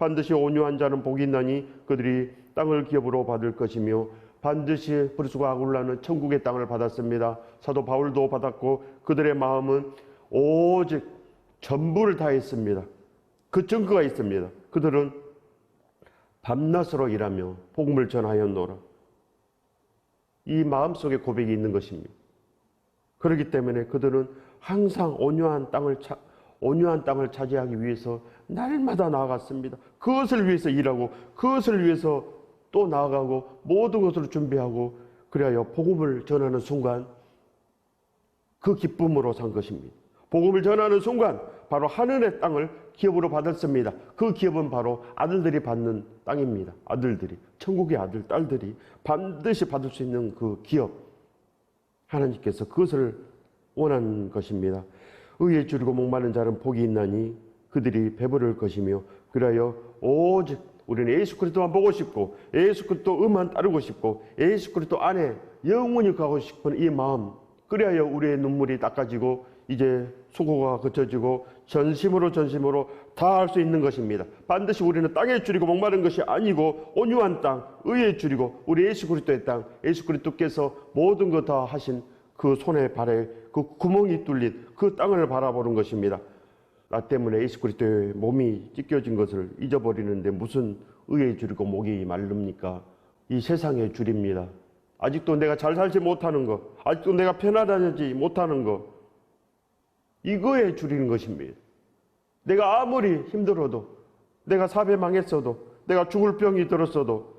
반드시 온유한 자는 복이 있나니 그들이 땅을 기업으로 받을 것이며 반드시 부르스가 아굴라는 천국의 땅을 받았습니다. 사도 바울도 받았고 그들의 마음은 오직 전부를 다했습니다. 그 증거가 있습니다. 그들은 밤낮으로 일하며 복음을 전하였노라. 이 마음속에 고백이 있는 것입니다. 그렇기 때문에 그들은 항상 온유한 땅을 차지하기 위해서 날마다 나아갔습니다. 그것을 위해서 일하고 그것을 위해서 또 나아가고 모든 것을 준비하고 그래야 복음을 전하는 순간 그 기쁨으로 산 것입니다. 복음을 전하는 순간 바로 하늘의 땅을 기업으로 받았습니다. 그 기업은 바로 아들들이 받는 땅입니다. 아들들이, 천국의 아들, 딸들이 반드시 받을 수 있는 그 기업, 하나님께서 그것을 원한 것입니다. 의에 줄이고 목마른 자는 복이 있나니 그들이 배부를 것이며 그리하여 오직 우리는 예수 그리스도만 보고 싶고 예수 그리스도 음만 따르고 싶고 예수 그리스도 안에 영원히 가고 싶은 이 마음, 그리하여 우리의 눈물이 닦아지고 이제 수고가 그쳐지고 전심으로 다 할 수 있는 것입니다. 반드시 우리는 땅에 줄이고 목마른 것이 아니고 온유한 땅, 의에 줄이고 우리 예수 그리스도의 땅, 예수 그리스도께서 모든 것 다 하신 그 손에 발에 그 구멍이 뚫린 그 땅을 바라보는 것입니다. 나 때문에 예수 그리스도의 몸이 찢겨진 것을 잊어버리는데 무슨 의에 줄이고 목이 마릅니까? 이 세상의 줄입니다. 아직도 내가 잘 살지 못하는 것, 아직도 내가 편안하지 못하는 것, 이거에 줄이는 것입니다. 내가 아무리 힘들어도, 내가 사배 망했어도, 내가 죽을 병이 들었어도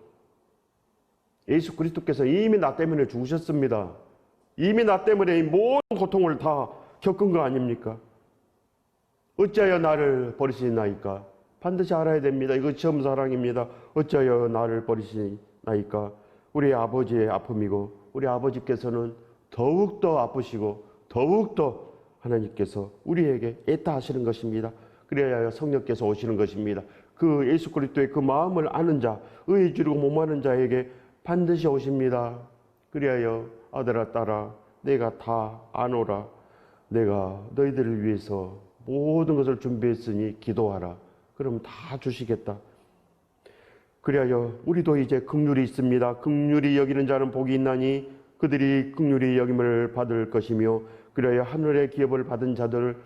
예수 그리스도께서 이미 나 때문에 죽으셨습니다. 이미 나 때문에 이 모든 고통을 다 겪은 거 아닙니까? 어찌하여 나를 버리시나이까? 반드시 알아야 됩니다. 이거 처음 사랑입니다. 어찌하여 나를 버리시나이까? 우리 아버지의 아픔이고 우리 아버지께서는 더욱더 아프시고 더욱더 하나님께서 우리에게 애타하시는 것입니다. 그래야 성령께서 오시는 것입니다. 그 예수 그리스도의 그 마음을 아는 자, 의에 줄이고 목마른 자에게 반드시 오십니다. 그리하여 아들아 딸아 내가 다 아노라. 내가 너희들을 위해서 모든 것을 준비했으니 기도하라. 그럼 다 주시겠다. 그리하여 우리도 이제 긍휼이 있습니다. 긍휼히 여기는 자는 복이 있나니 그들이 긍휼히 여김을 받을 것이며 그리하여 하늘의 기업을 받은 자들,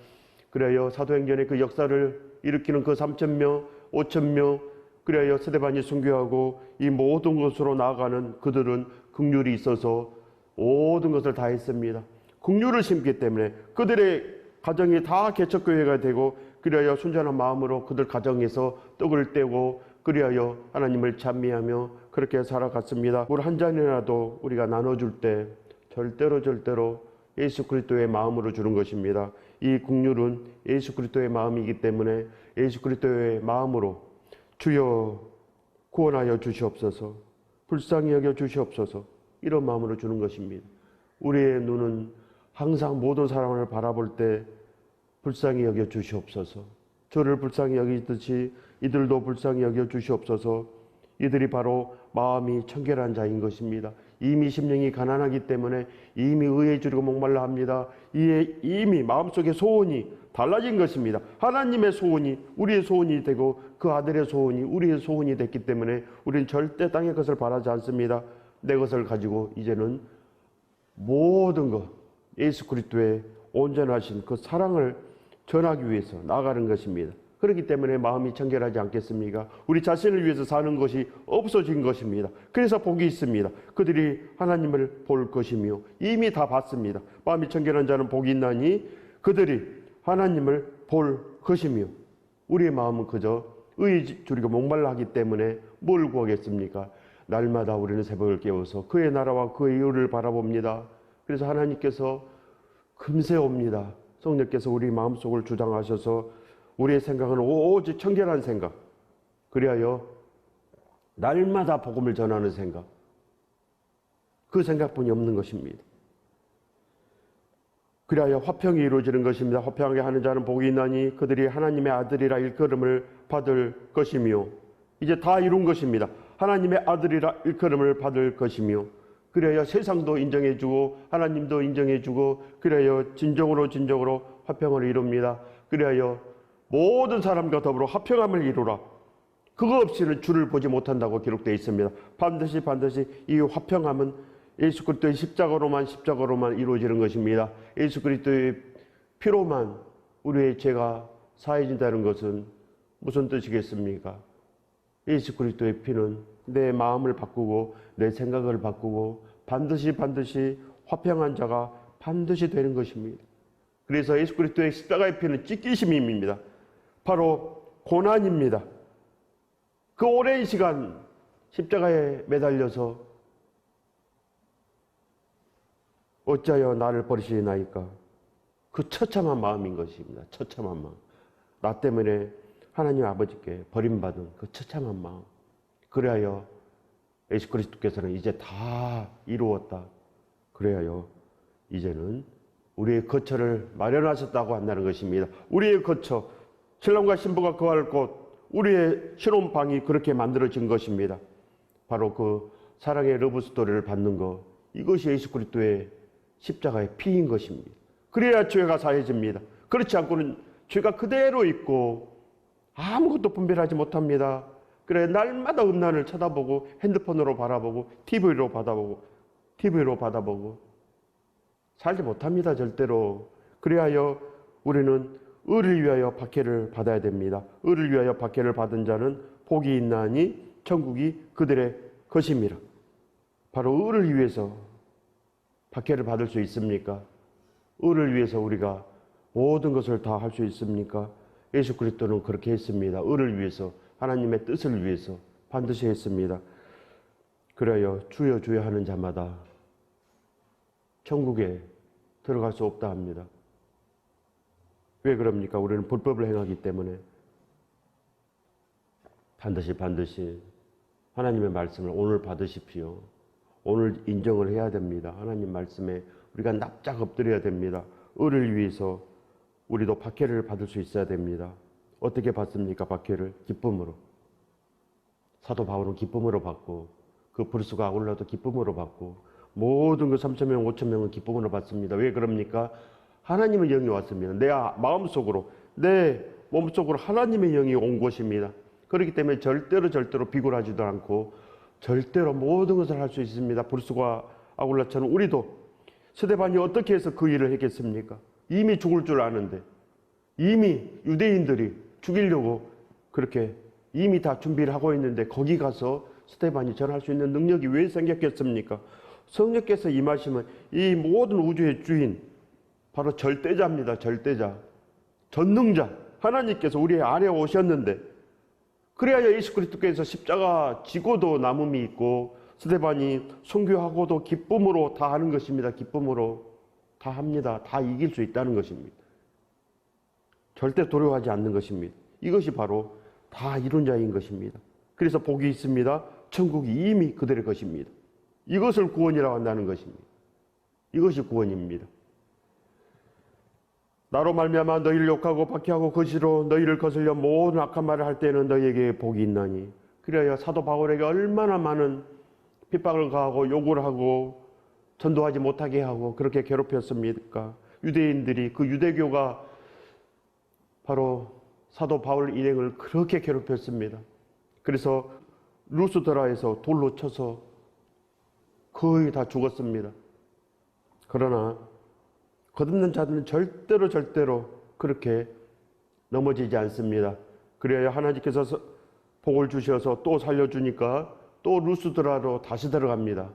그리하여 사도행전의 그 역사를 일으키는 그 3,000명, 5,000명, 그리하여 스데반이 순교하고 이 모든 것으로 나아가는 그들은 긍휼이 있어서 모든 것을 다 했습니다. 긍휼을 심기 때문에 그들의 가정이 다 개척교회가 되고 그리하여 순전한 마음으로 그들 가정에서 떡을 떼고 그리하여 하나님을 찬미하며 그렇게 살아갔습니다. 물 한 잔이라도 우리가 나눠줄 때 절대로 예수 그리스도의 마음으로 주는 것입니다. 이 긍휼은 예수 그리스도의 마음이기 때문에 예수 그리스도의 마음으로 주여 구원하여 주시옵소서, 불쌍히 여겨 주시옵소서, 이런 마음으로 주는 것입니다. 우리의 눈은 항상 모든 사람을 바라볼 때 불쌍히 여겨 주시옵소서, 저를 불쌍히 여기듯이 이들도 불쌍히 여겨 주시옵소서. 이들이 바로 마음이 청결한 자인 것입니다. 이미 심령이 가난하기 때문에 이미 의에 줄이고 목말라 합니다. 이미 마음속의 소원이 달라진 것입니다. 하나님의 소원이 우리의 소원이 되고 그 아들의 소원이 우리의 소원이 됐기 때문에 우리는 절대 땅의 것을 바라지 않습니다. 내 것을 가지고 이제는 모든 것, 예수 그리스도의 온전하신 그 사랑을 전하기 위해서 나아가는 것입니다. 그렇기 때문에 마음이 청결하지 않겠습니까? 우리 자신을 위해서 사는 것이 없어진 것입니다. 그래서 복이 있습니다. 그들이 하나님을 볼 것이며 이미 다 봤습니다. 마음이 청결한 자는 복이 있나니 그들이 하나님을 볼 것이며 우리의 마음은 그저 의에 줄이고 목말라 하기 때문에 뭘 구하겠습니까? 날마다 우리는 새벽을 깨워서 그의 나라와 그의 의를 바라봅니다. 그래서 하나님께서 금세 옵니다. 성령께서 우리 마음속을 주장하셔서 우리의 생각은 오직 청결한 생각, 그리하여 날마다 복음을 전하는 생각, 그 생각뿐이 없는 것입니다. 그리하여 화평이 이루어지는 것입니다. 화평하게 하는 자는 복이 있나니 그들이 하나님의 아들이라 일컬음을 받을 것이며, 이제 다 이룬 것입니다. 하나님의 아들이라 일컬음을 받을 것이며, 그래야 세상도 인정해주고 하나님도 인정해주고 그래야 진정으로 화평을 이룹니다. 그래야 모든 사람과 더불어 화평함을 이루라. 그거 없이는 주를 보지 못한다고 기록되어 있습니다. 반드시 이 화평함은 예수 그리스도의 십자가로만 이루어지는 것입니다. 예수 그리스도의 피로만 우리의 죄가 사해진다는 것은 무슨 뜻이겠습니까? 예수 그리스도의 피는 내 마음을 바꾸고 내 생각을 바꾸고 반드시 화평한 자가 반드시 되는 것입니다. 그래서 예수 그리스도의 십자가의 피는 찢기심입니다. 바로 고난입니다. 그 오랜 시간 십자가에 매달려서 어찌하여 나를 버리시나이까? 그 처참한 마음인 것입니다. 처참한 마음. 나 때문에 하나님 아버지께 버림받은 그 처참한 마음. 그래야 예수 그리스도께서는 이제 다 이루었다. 그래야 이제는 우리의 거처를 마련하셨다고 한다는 것입니다. 우리의 거처, 신랑과 신부가 거할 곳, 우리의 신혼 방이 그렇게 만들어진 것입니다. 바로 그 사랑의 러브스토리를 받는 것, 이것이 예수 그리스도의 십자가의 피인 것입니다. 그래야 죄가 사해집니다. 그렇지 않고는 죄가 그대로 있고 아무것도 분별하지 못합니다. 그래 날마다 음란을 쳐다보고 핸드폰으로 바라보고 TV로 받아보고 살지 못합니다. 절대로. 그래야 우리는 의를 위하여 박해를 받아야 됩니다. 의를 위하여 박해를 받은 자는 복이 있나니 천국이 그들의 것입니다. 바로 의를 위해서 박해를 받을 수 있습니까? 의를 위해서 우리가 모든 것을 다 할 수 있습니까? 예수 그리스도는 그렇게 했습니다. 의를 위해서, 하나님의 뜻을 위해서 반드시 했습니다. 그래야 주여 주여 하는 자마다 천국에 들어갈 수 없다 합니다. 왜 그럽니까? 우리는 불법을 행하기 때문에. 반드시 하나님의 말씀을 오늘 받으십시오. 오늘 인정을 해야 됩니다. 하나님 말씀에 우리가 납작 엎드려야 됩니다. 의를 위해서 우리도 박해를 받을 수 있어야 됩니다. 어떻게 받습니까? 박해를 기쁨으로. 사도 바울은 기쁨으로 받고 그 브루스가 아굴라도 기쁨으로 받고 모든 그 3,000명, 5,000명은 기쁨으로 받습니다. 왜 그럽니까? 하나님의 영이 왔습니다. 내 마음속으로, 내 몸속으로 하나님의 영이 온 것입니다. 그렇기 때문에 절대로 비굴하지도 않고 절대로 모든 것을 할 수 있습니다. 브루스가 아굴라처럼 우리도 스데반이 어떻게 해서 그 일을 했겠습니까? 이미 죽을 줄 아는데 이미 유대인들이 죽이려고 그렇게 이미 다 준비를 하고 있는데 거기 가서 스데반이 전할 수 있는 능력이 왜 생겼겠습니까? 성령께서 임하시면 이 모든 우주의 주인 바로 절대자입니다. 절대자, 전능자 하나님께서 우리 안에 오셨는데 그래야 예수 그리스도께서 십자가 지고도 남음이 있고 스데반이 순교하고도 기쁨으로 다 하는 것입니다. 기쁨으로 다 합니다. 다 이길 수 있다는 것입니다. 절대 두려워하지 않는 것입니다. 이것이 바로 다 이룬 자인 것입니다. 그래서 복이 있습니다. 천국이 이미 그들의 것입니다. 이것을 구원이라고 한다는 것입니다. 이것이 구원입니다. 나로 말미암아 너희를 욕하고 박해하고 거짓으로 너희를 거슬려 모든 악한 말을 할 때는 너희에게 복이 있나니. 그래야 사도 바울에게 얼마나 많은 핍박을 가하고 욕을 하고 전도하지 못하게 하고 그렇게 괴롭혔습니까? 유대인들이 그 유대교가 바로 사도 바울 일행을 그렇게 괴롭혔습니다. 그래서 루스드라에서 돌로 쳐서 거의 다 죽었습니다. 그러나 거듭난 자들은 절대로 그렇게 넘어지지 않습니다. 그래야 하나님께서 복을 주셔서 또 살려주니까 또 루스드라로 다시 들어갑니다.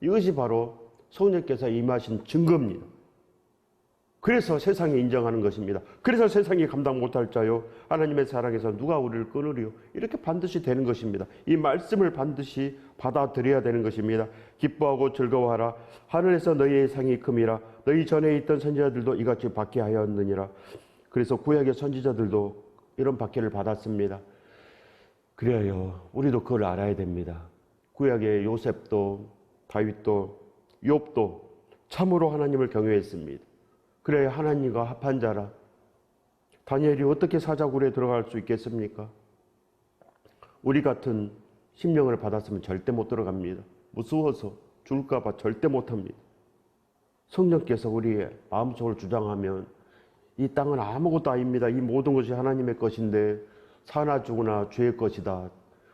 이것이 바로 성령께서 임하신 증거입니다. 그래서 세상이 인정하는 것입니다. 그래서 세상이 감당 못할 자요 하나님의 사랑에서 누가 우리를 끊으리요? 이렇게 반드시 되는 것입니다. 이 말씀을 반드시 받아들여야 되는 것입니다. 기뻐하고 즐거워하라. 하늘에서 너희의 상이 큼이라. 너희 전에 있던 선지자들도 이같이 박해하였느니라. 그래서 구약의 선지자들도 이런 박해를 받았습니다. 그래요. 우리도 그걸 알아야 됩니다. 구약의 요셉도 다윗도 욥도 참으로 하나님을 경외했습니다. 그래야 하나님과 합한 자라. 다니엘이 어떻게 사자굴에 들어갈 수 있겠습니까? 우리 같은 심령을 받았으면 절대 못 들어갑니다. 무서워서 죽을까 봐 절대 못합니다. 성령께서 우리의 마음속을 주장하면 이 땅은 아무것도 아닙니다. 이 모든 것이 하나님의 것인데 사나 죽으나 주의 것이다.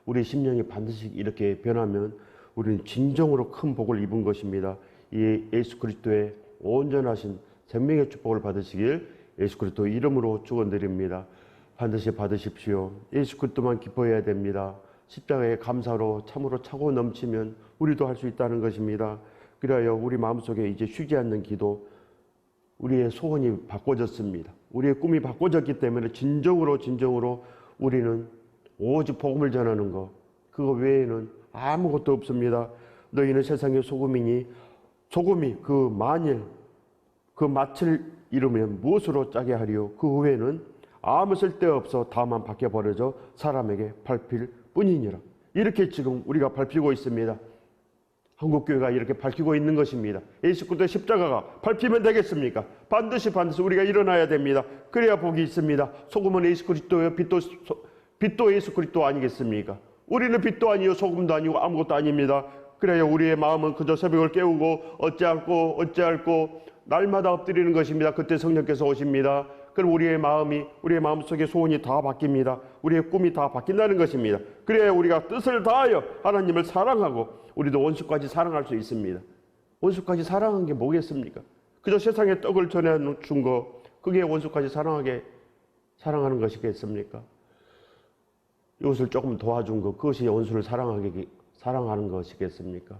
우리 심령이 반드시 이렇게 변하면 우리는 진정으로 큰 복을 입은 것입니다. 이 예수 그리스도의 온전하신 생명의 축복을 받으시길 예수 그리스도 이름으로 축원드립니다. 반드시 받으십시오. 예수 그리스도만 기뻐해야 됩니다. 십자가의 감사로 참으로 차고 넘치면 우리도 할 수 있다는 것입니다. 그래야 우리 마음속에 이제 쉬지 않는 기도, 우리의 소원이 바꿔졌습니다. 우리의 꿈이 바꿔졌기 때문에 진정으로 우리는 오직 복음을 전하는 것, 그거 외에는 아무것도 없습니다. 너희는 세상의 소금이니 소금이 만일 그 맛을 잃으면 무엇으로 짜게 하리요? 그 후에는 아무 쓸데없어 다만 밖에 버려져 사람에게 밟힐 뿐이니라. 이렇게 지금 우리가 밟히고 있습니다. 한국교회가 이렇게 밝히고 있는 것입니다. 예수 그리스도의 십자가가 밟히면 되겠습니까? 반드시 우리가 일어나야 됩니다. 그래야 복이 있습니다. 소금은 예수 그리스도요, 빛도 예수 그리스도 아니겠습니까? 우리는 빛도 아니요 소금도 아니고 아무것도 아닙니다. 그래야 우리의 마음은 그저 새벽을 깨우고 어찌할꼬 날마다 엎드리는 것입니다. 그때 성령께서 오십니다. 그럼 우리의 마음속의 소원이 다 바뀝니다. 우리의 꿈이 다 바뀐다는 것입니다. 그래야 우리가 뜻을 다하여 하나님을 사랑하고 우리도 원수까지 사랑할 수 있습니다. 원수까지 사랑한 게 뭐겠습니까? 그저 세상에 떡을 전해준 거, 그게 원수까지 사랑하는 것이겠습니까? 이것을 조금 도와준 것, 그것이 원수를 사랑하는 것이겠습니까?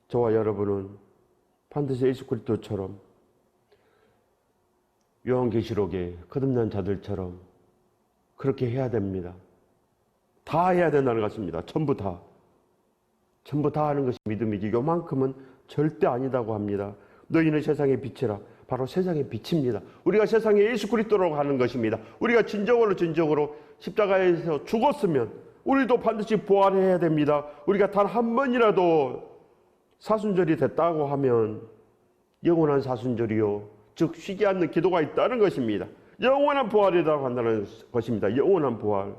저와 여러분은 반드시 예수 그리스도처럼 요한계시록에 거듭난 자들처럼 그렇게 해야 됩니다. 다 해야 된다는 것입니다. 전부 다 하는 것이 믿음이지 요만큼은 절대 아니다고 합니다. 너희는 세상의 빛이라. 바로 세상의 빛입니다. 우리가 세상에 예수 그리스도라고 하는 것입니다. 우리가 진정으로 십자가에서 죽었으면 우리도 반드시 부활해야 됩니다. 우리가 단 한 번이라도 사순절이 됐다고 하면 영원한 사순절이요, 즉 쉬지 않는 기도가 있다는 것입니다. 영원한 부활이라고 한다는 것입니다. 영원한 부활.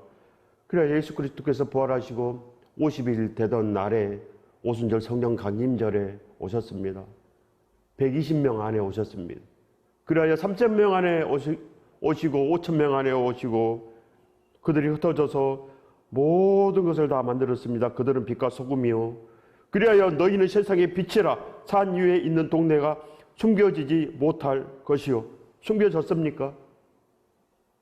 그래야 예수 그리스도께서 부활하시고 50일 되던 날에 오순절 성령 강림절에 오셨습니다. 120명 안에 오셨습니다. 그래야 3,000명 안에 오시고 5,000명 안에 오시고 그들이 흩어져서 모든 것을 다 만들었습니다. 그들은 빛과 소금이요. 그래야 너희는 세상의 빛이라. 산 위에 있는 동네가 숨겨지지 못할 것이요. 숨겨졌습니까?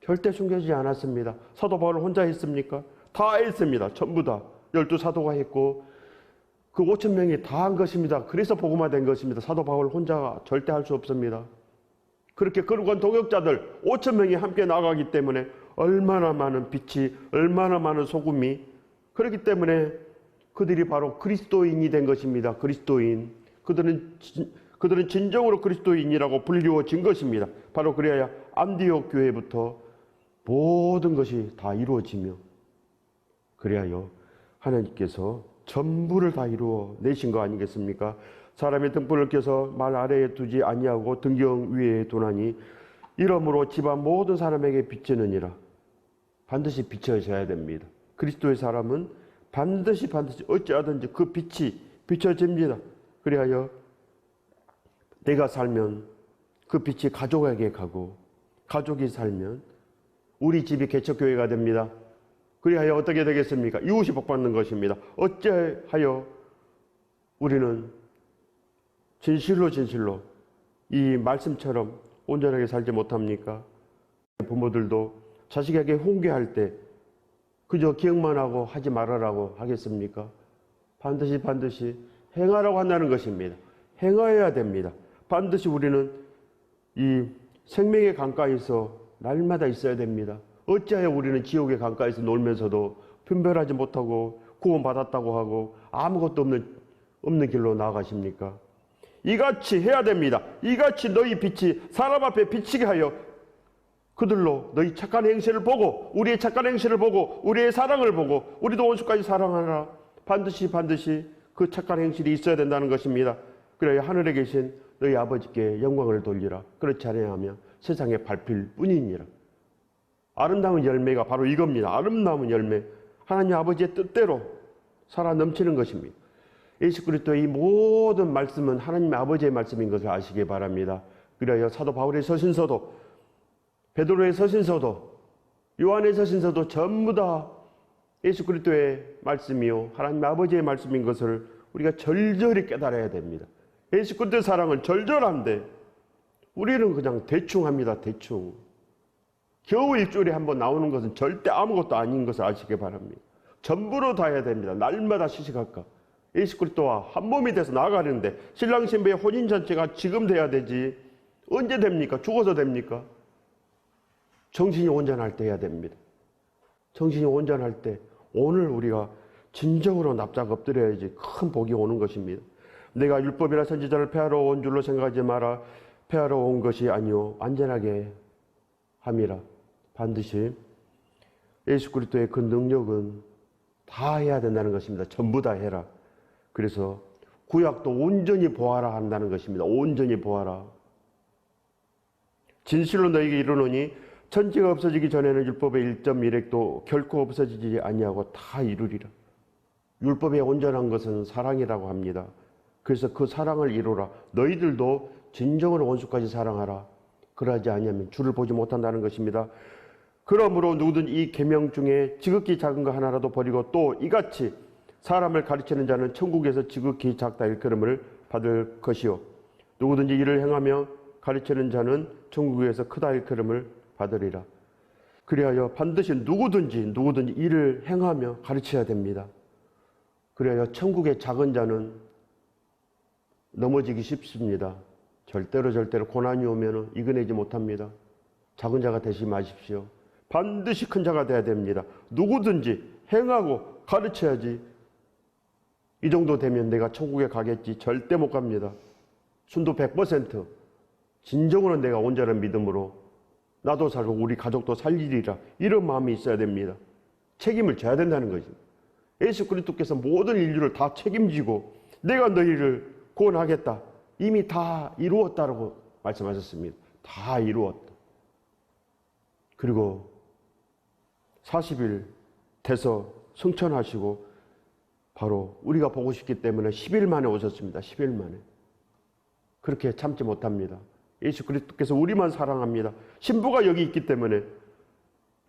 절대 숨겨지지 않았습니다. 사도 바울은 혼자 했습니까? 다 했습니다. 전부 다. 12사도가 했고 그 5,000명이 다 한 것입니다. 그래서 복음화된 것입니다. 사도 바울 혼자 절대 할 수 없습니다. 그렇게 거룩한 동역자들 5,000명이 함께 나가기 때문에 얼마나 많은 빛이, 얼마나 많은 소금이, 그렇기 때문에 그들이 바로 그리스도인이 된 것입니다. 그리스도인. 그들은 진정으로 그리스도인이라고 불리워진 것입니다. 바로 그래야 안디옥 교회부터 모든 것이 다 이루어지며, 그래야요 하나님께서 전부를 다 이루어 내신 거 아니겠습니까? 사람의 등불을 켜서 말 아래에 두지 아니하고 등경 위에 두나니 이러므로 집안 모든 사람에게 비치느니라. 반드시 비춰져야 됩니다. 그리스도의 사람은 반드시 어찌하든지 그 빛이 비춰집니다. 그래야 내가 살면 그 빛이 가족에게 가고, 가족이 살면 우리 집이 개척교회가 됩니다. 그리하여 어떻게 되겠습니까? 이웃이 복받는 것입니다. 어찌하여 우리는 진실로 이 말씀처럼 온전하게 살지 못합니까? 부모들도 자식에게 훈계할 때 그저 기억만 하고 하지 말아라고 하겠습니까? 반드시 행하라고 한다는 것입니다. 행하여야 됩니다. 반드시 우리는 이 생명의 강가에서 날마다 있어야 됩니다. 어찌하여 우리는 지옥의 강가에서 놀면서도 분별하지 못하고 구원받았다고 하고 아무것도 없는 길로 나아가십니까? 이같이 해야 됩니다. 이같이 너희 빛이 사람 앞에 비치게 하여 그들로 너희 착한 행실을 보고, 우리의 착한 행실을 보고, 우리의 사랑을 보고, 우리도 원수까지 사랑하라. 반드시 그 착한 행실이 있어야 된다는 것입니다. 그래야 하늘에 계신 너희 아버지께 영광을 돌리라. 그렇지 않으면 세상에 밟힐 뿐이니라. 아름다운 열매가 바로 이겁니다. 아름다운 열매. 하나님 아버지의 뜻대로 살아 넘치는 것입니다. 예수 그리스도의 이 모든 말씀은 하나님 아버지의 말씀인 것을 아시기 바랍니다. 그래야 사도 바울의 서신서도, 베드로의 서신서도, 요한의 서신서도 전부 다 예수 그리스도의 말씀이요 하나님 아버지의 말씀인 것을 우리가 절절히 깨달아야 됩니다. 예수 그리스도의 사랑은 절절한데 우리는 그냥 대충 합니다. 대충. 겨우 일주일에 한번 나오는 것은 절대 아무것도 아닌 것을 아시기 바랍니다. 전부로 다 해야 됩니다. 날마다 시시각각 예수 그리스도와 한 몸이 돼서 나아가는데 신랑 신부의 혼인 전체가 지금 돼야 되지 언제 됩니까? 죽어서 됩니까? 정신이 온전할 때 해야 됩니다. 정신이 온전할 때 오늘 우리가 진정으로 납작 엎드려야지 큰 복이 오는 것입니다. 내가 율법이나 선지자를 폐하러 온 줄로 생각하지 마라. 폐하러 온 것이 아니요 완전하게 함이라. 반드시 예수 그리스도의 그 능력은 다 해야 된다는 것입니다. 전부 다 해라. 그래서 구약도 온전히 보아라 한다는 것입니다. 온전히 보아라. 진실로 너희에게 이르노니 천지가 없어지기 전에는 율법의 1.1획도 결코 없어지지 아니하고 다 이루리라. 율법의 온전한 것은 사랑이라고 합니다. 그래서 그 사랑을 이루라. 너희들도 진정으로 원수까지 사랑하라. 그러지 아니하면 주를 보지 못한다는 것입니다. 그러므로 누구든지 이 계명 중에 지극히 작은 거 하나라도 버리고 또 이같이 사람을 가르치는 자는 천국에서 지극히 작다 일컬음을 받을 것이요 누구든지 이를 행하며 가르치는 자는 천국에서 크다 일컬음을 받으리라. 그리하여 반드시 누구든지 일을 행하며 가르쳐야 됩니다. 그래야 천국의 작은 자는 넘어지기 쉽습니다. 절대로 고난이 오면 이겨내지 못합니다. 작은 자가 되지 마십시오. 반드시 큰 자가 돼야 됩니다. 누구든지 행하고 가르쳐야지. 이 정도 되면 내가 천국에 가겠지. 절대 못 갑니다. 순도 100% 진정으로 내가 온전한 믿음으로 나도 살고 우리 가족도 살리리라. 이런 마음이 있어야 됩니다. 책임을 져야 된다는 거죠. 예수 그리스도께서 모든 인류를 다 책임지고 내가 너희를 구원하겠다. 이미 다 이루었다라고 말씀하셨습니다. 다 이루었다. 그리고 40일 돼서 승천하시고 바로 우리가 보고 싶기 때문에 10일 만에 오셨습니다. 10일 만에. 그렇게 참지 못합니다. 예수 그리스도께서 우리만 사랑합니다. 신부가 여기 있기 때문에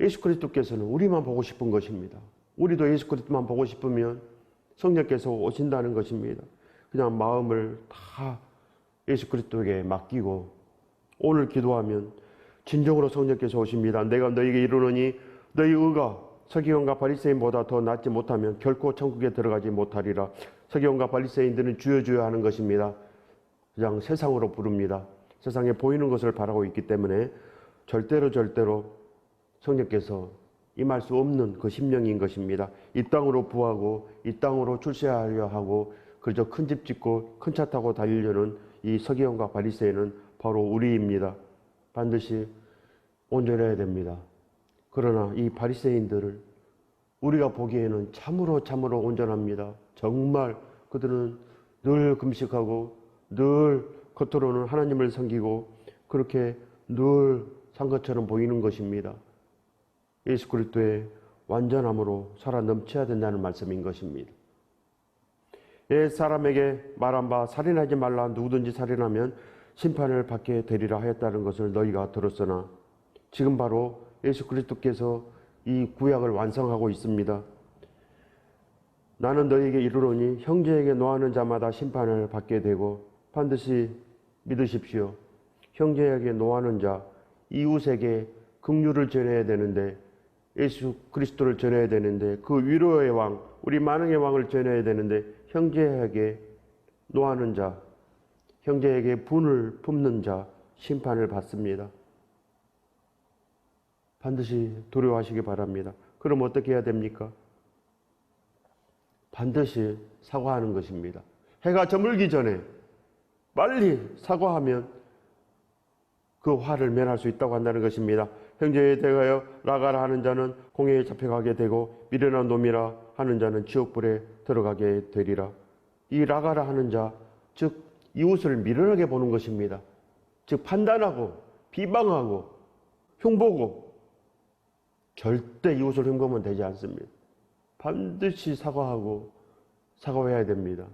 예수 그리스도께서는 우리만 보고 싶은 것입니다. 우리도 예수 그리스도만 보고 싶으면 성령께서 오신다는 것입니다. 그냥 마음을 다 예수 그리스도에게 맡기고 오늘 기도하면 진정으로 성령께서 오십니다. 내가 너희에게 이르노니 너희 의가 서기관과 바리새인보다 더 낫지 못하면 결코 천국에 들어가지 못하리라. 서기관과 바리새인들은 주여 주여 하는 것입니다. 그냥 세상으로 부릅니다. 세상에 보이는 것을 바라고 있기 때문에 절대로 성령께서 임할 수 없는 그 심령인 것입니다. 이 땅으로 부하고 이 땅으로 출세하려 하고 그저 큰 집 짓고 큰 차 타고 다니려는 이 서기관과 바리새인은 바로 우리입니다. 반드시 온전해야 됩니다. 그러나 이 바리새인들을 우리가 보기에는 참으로 온전합니다. 정말 그들은 늘 금식하고 늘 겉으로는 하나님을 섬기고 그렇게 늘 산 것처럼 보이는 것입니다. 예수 그리스도의 완전함으로 살아 넘쳐야 된다는 말씀인 것입니다. 옛 사람에게 말한 바 살인하지 말라. 누구든지 살인하면 심판을 받게 되리라 하였다는 것을 너희가 들었으나 지금 바로 예수 그리스도께서 이 구약을 완성하고 있습니다. 나는 너희에게 이르노니 형제에게 노하는 자마다 심판을 받게 되고 반드시 믿으십시오. 형제에게 노하는 자, 이웃에게 긍휼을 전해야 되는데 예수 그리스도를 전해야 되는데 그 위로의 왕, 우리 만왕의 왕을 전해야 되는데 형제에게 노하는 자, 형제에게 분을 품는 자 심판을 받습니다. 반드시 두려워하시기 바랍니다. 그럼 어떻게 해야 됩니까? 반드시 사과하는 것입니다. 해가 저물기 전에 빨리 사과하면 그 화를 면할 수 있다고 한다는 것입니다. 형제에 대하여 라가라 하는 자는 공회에 잡혀가게 되고 미련한 놈이라 하는 자는 지옥불에 들어가게 되리라. 이 라가라 하는 자, 즉 이웃을 미련하게 보는 것입니다. 즉 판단하고 비방하고 흉보고 절대 이웃을 흉보면 되지 않습니다. 반드시 사과해야 됩니다.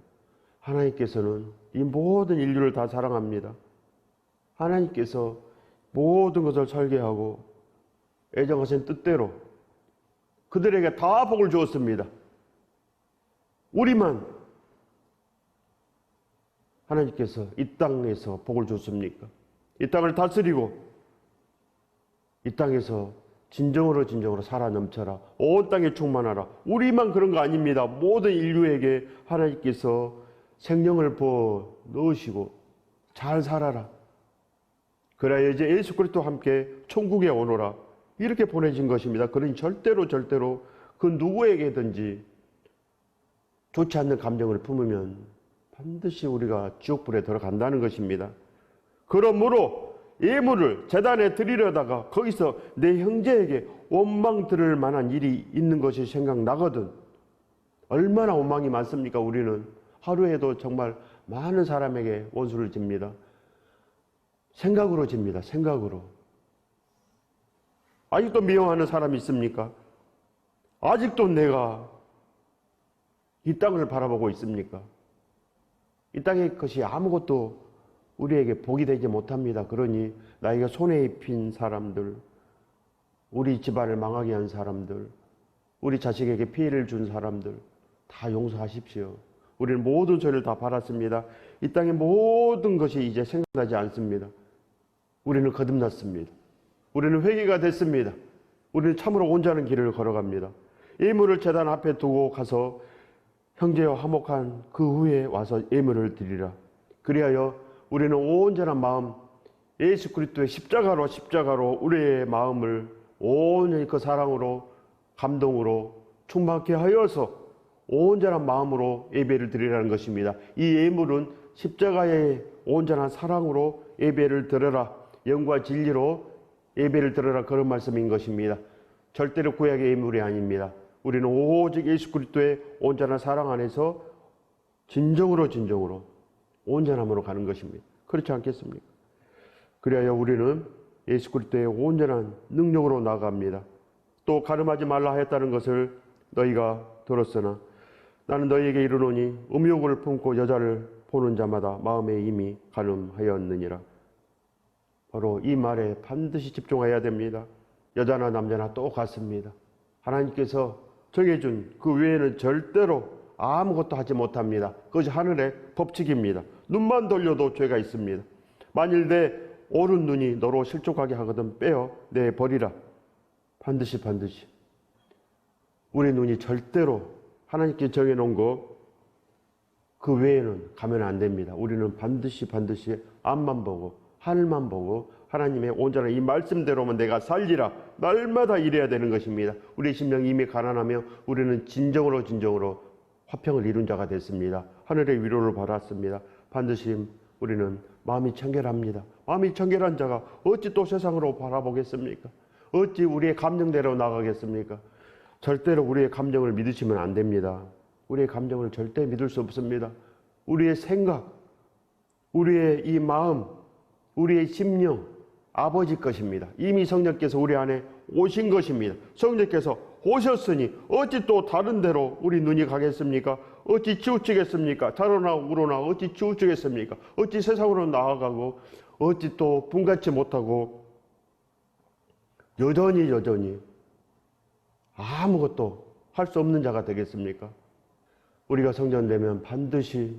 하나님께서는 이 모든 인류를 다 사랑합니다. 하나님께서 모든 것을 설계하고 애정하신 뜻대로 그들에게 다 복을 주었습니다. 우리만 하나님께서 이 땅에서 복을 줬습니까? 이 땅을 다스리고 이 땅에서 진정으로 살아 넘쳐라. 온 땅에 충만하라. 우리만 그런 거 아닙니다. 모든 인류에게 하나님께서 생명을 부어 넣으시고 잘 살아라. 그래야 이제 예수 그리스도와 함께 천국에 오너라. 이렇게 보내진 것입니다. 그러니 절대로 그 누구에게든지 좋지 않는 감정을 품으면 반드시 우리가 지옥불에 들어간다는 것입니다. 그러므로 예물을 제단에 드리려다가 거기서 내 형제에게 원망 들을 만한 일이 있는 것이 생각나거든. 얼마나 원망이 많습니까? 우리는 하루에도 정말 많은 사람에게 원수를 집니다. 생각으로 집니다. 생각으로. 아직도 미워하는 사람이 있습니까? 아직도 내가 이 땅을 바라보고 있습니까? 이 땅의 것이 아무것도 우리에게 복이 되지 못합니다. 그러니 나에게 손해 입힌 사람들, 우리 집안을 망하게 한 사람들, 우리 자식에게 피해를 준 사람들 다 용서하십시오. 우리는 모든 죄를 다 받았습니다. 이 땅의 모든 것이 이제 생각나지 않습니다. 우리는 거듭났습니다. 우리는 회개가 됐습니다. 우리는 참으로 온전한 길을 걸어갑니다. 예물을 제단 앞에 두고 가서 형제와 화목한 그 후에 와서 예물을 드리라. 그리하여 우리는 온전한 마음, 예수 그리스도의 십자가로 우리의 마음을 온전히 그 사랑으로 감동으로 충만케 하여서 온전한 마음으로 예배를 드리라는 것입니다. 이 예물은 십자가의 온전한 사랑으로 예배를 드려라. 영과 진리로 예배를 드려라. 그런 말씀인 것입니다. 절대로 구약의 예물이 아닙니다. 우리는 오직 예수 그리스도의 온전한 사랑 안에서 진정으로 온전함으로 가는 것입니다. 그렇지 않겠습니까? 그리하여 우리는 예수 그리스도의 온전한 능력으로 나아갑니다. 또 가늠하지 말라 하였다는 것을 너희가 들었으나 나는 너희에게 이르노니 음욕을 품고 여자를 보는 자마다 마음에 이미 가늠하였느니라. 바로 이 말에 반드시 집중해야 됩니다. 여자나 남자나 똑같습니다. 하나님께서 정해준 그 외에는 절대로 아무것도 하지 못합니다. 그것이 하늘의 법칙입니다. 눈만 돌려도 죄가 있습니다. 만일 내 오른 눈이 너로 실족하게 하거든 빼어 내버리라. 반드시 우리 눈이 절대로 하나님께 정해놓은 거 그 외에는 가면 안 됩니다. 우리는 반드시 앞만 보고 하늘만 보고 하나님의 온전한 이 말씀대로만 내가 살리라. 날마다 이래야 되는 것입니다. 우리 심령이 이미 가난하며 우리는 진정으로 화평을 이룬 자가 됐습니다. 하늘의 위로를 받았습니다. 반드시 우리는 마음이 청결합니다. 마음이 청결한 자가 어찌 또 세상으로 바라보겠습니까? 어찌 우리의 감정대로 나가겠습니까? 절대로 우리의 감정을 믿으시면 안 됩니다. 우리의 감정을 절대 믿을 수 없습니다. 우리의 생각, 우리의 이 마음, 우리의 심령, 아버지 것입니다. 이미 성령께서 우리 안에 오신 것입니다. 성령께서 오셨으니 어찌 또 다른 데로 우리 눈이 가겠습니까? 어찌 치우치겠습니까? 자로나 우로나 어찌 치우치겠습니까? 어찌 세상으로 나아가고 어찌 또 분같이 못하고 여전히 아무것도 할 수 없는 자가 되겠습니까? 우리가 성전되면 반드시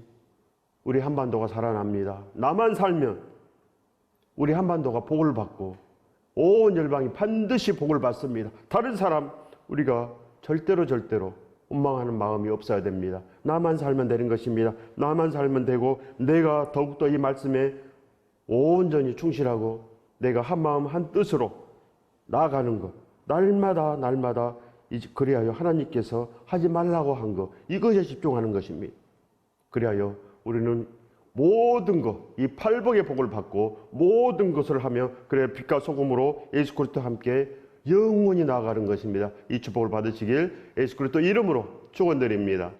우리 한반도가 살아납니다. 나만 살면 우리 한반도가 복을 받고 온 열방이 반드시 복을 받습니다. 다른 사람 우리가 절대로 원망하는 마음이 없어야 됩니다. 나만 살면 되는 것입니다. 나만 살면 되고 내가 더욱더 이 말씀에 온전히 충실하고 내가 한마음 한뜻으로 나아가는 것 날마다 그리하여 하나님께서 하지 말라고 한 것 이것에 집중하는 것입니다. 그리하여 우리는 모든 것, 이 팔복의 복을 받고 모든 것을 하며 그래 빛과 소금으로 예수 그리스도와 함께 영원히 나아가는 것입니다. 이 축복을 받으시길 예수 그리스도 이름으로 축원드립니다.